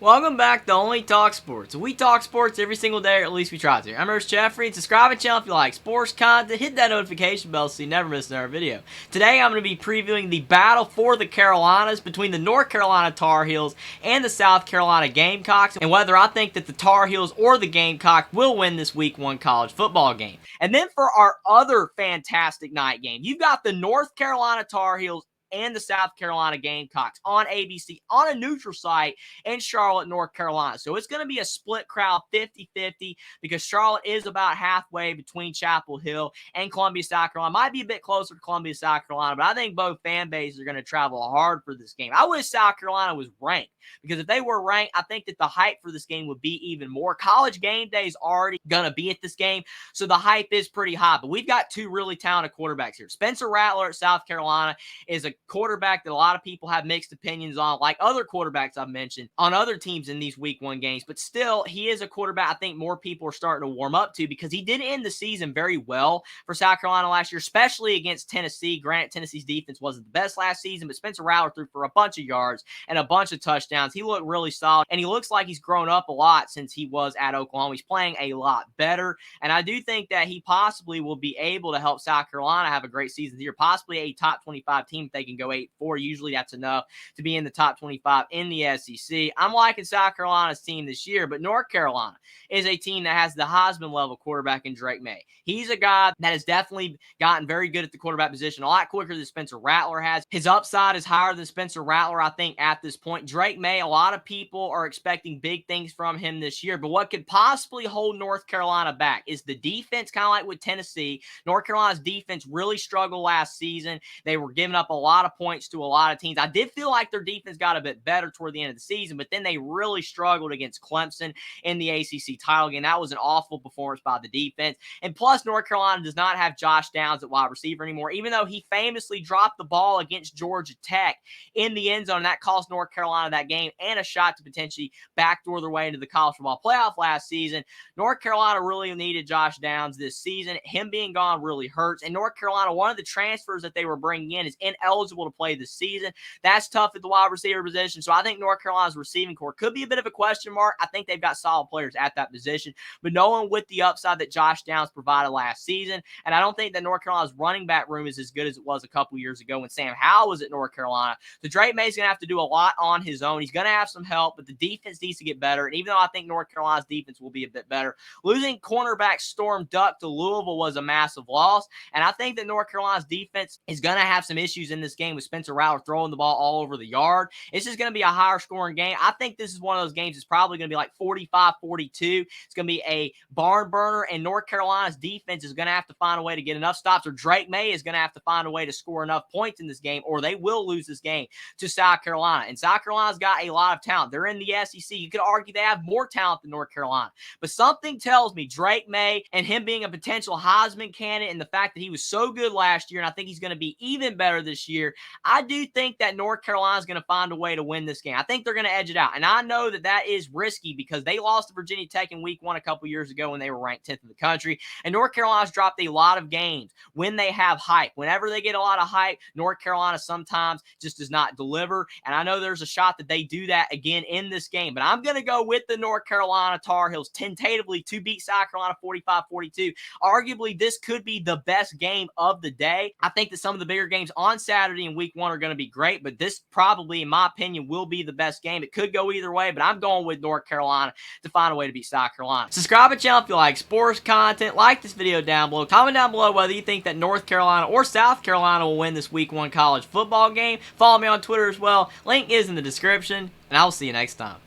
Welcome back to Only Talk Sports. We talk sports every single day, or at least we try to. I'm Ernest Jeffrey, and subscribe to the channel if you like sports content. Hit that notification bell so you never miss another video. Today, I'm going to be previewing the battle for the Carolinas between the North Carolina Tar Heels and the South Carolina Gamecocks, and whether I think that the Tar Heels or the Gamecocks will win this Week 1 college football game. And then for our other fantastic night game, you've got the North Carolina Tar Heels and the South Carolina Gamecocks on ABC on a neutral site in Charlotte, North Carolina. So it's going to be a split crowd 50-50 because Charlotte is about halfway between Chapel Hill and Columbia, South Carolina. Might be a bit closer to Columbia, South Carolina, but I think both fan bases are going to travel hard for this game. I wish South Carolina was ranked because if they were ranked, I think that the hype for this game would be even more. College game day is already going to be at this game, so the hype is pretty high. But we've got two really talented quarterbacks here. Spencer Rattler at South Carolina is a quarterback that a lot of people have mixed opinions on, like other quarterbacks I've mentioned on other teams in these Week 1 games. But still, he is a quarterback I think more people are starting to warm up to because he did end the season very well for South Carolina last year, especially against Tennessee. Granted, Tennessee's defense wasn't the best last season, but Spencer Rattler threw for a bunch of yards and a bunch of touchdowns. He looked really solid, and he looks like he's grown up a lot since he was at Oklahoma. He's playing a lot better, and I do think that he possibly will be able to help South Carolina have a great season here, possibly a top 25 team if they can go 8-4. Usually that's enough to be in the top 25 in the SEC. I'm liking South Carolina's team this year, but North Carolina is a team that has the Heisman level quarterback in Drake Maye. He's a guy that has definitely gotten very good at the quarterback position, a lot quicker than Spencer Rattler has. His upside is higher than Spencer Rattler, I think, at this point. Drake Maye, a lot of people are expecting big things from him this year, but what could possibly hold North Carolina back is the defense, kind of like with Tennessee. North Carolina's defense really struggled last season. They were giving up a lot of points to a lot of teams. I did feel like their defense got a bit better toward the end of the season, but then they really struggled against Clemson in the ACC title game. That was an awful performance by the defense. And plus, North Carolina does not have Josh Downs at wide receiver anymore, even though he famously dropped the ball against Georgia Tech in the end zone. That cost North Carolina that game and a shot to potentially backdoor their way into the college football playoff last season. North Carolina really needed Josh Downs this season. Him being gone really hurts. And North Carolina, one of the transfers that they were bringing in is ineligible to play this season. That's tough at the wide receiver position. So I think North Carolina's receiving core could be a bit of a question mark. I think they've got solid players at that position, but no one with the upside that Josh Downs provided last season. And I don't think that North Carolina's running back room is as good as it was a couple years ago when Sam Howell was at North Carolina. So Drake Maye's going to have to do a lot on his own. He's going to have some help, but the defense needs to get better. And even though I think North Carolina's defense will be a bit better, losing cornerback Storm Duck to Louisville was a massive loss. And I think that North Carolina's defense is going to have some issues in this game with Spencer Rattler throwing the ball all over the yard. It's just going to be a higher scoring game. I think this is one of those games that's probably going to be like 45-42. It's going to be a barn burner, and North Carolina's defense is going to have to find a way to get enough stops, or Drake Maye is going to have to find a way to score enough points in this game, or they will lose this game to South Carolina. And South Carolina's got a lot of talent. They're in the SEC. You could argue they have more talent than North Carolina. But something tells me Drake Maye and him being a potential Heisman candidate and the fact that he was so good last year, and I think he's going to be even better this year, I do think that North Carolina is going to find a way to win this game. I think they're going to edge it out. And I know that that is risky because they lost to Virginia Tech in Week 1 a couple years ago when they were ranked 10th in the country. And North Carolina's dropped a lot of games when they have hype. Whenever they get a lot of hype, North Carolina sometimes just does not deliver. And I know there's a shot that they do that again in this game. But I'm going to go with the North Carolina Tar Heels tentatively to beat South Carolina 45-42. Arguably, this could be the best game of the day. I think that some of the bigger games on Saturday in Week 1 are going to be great, but this probably, in my opinion, will be the best game. It could go either way, but I'm going with North Carolina to find a way to beat South Carolina. Subscribe to the channel if you like sports content. Like this video down below. Comment down below whether you think that North Carolina or South Carolina will win this Week 1 college football game. Follow me on Twitter as well. Link is in the description, and I will see you next time.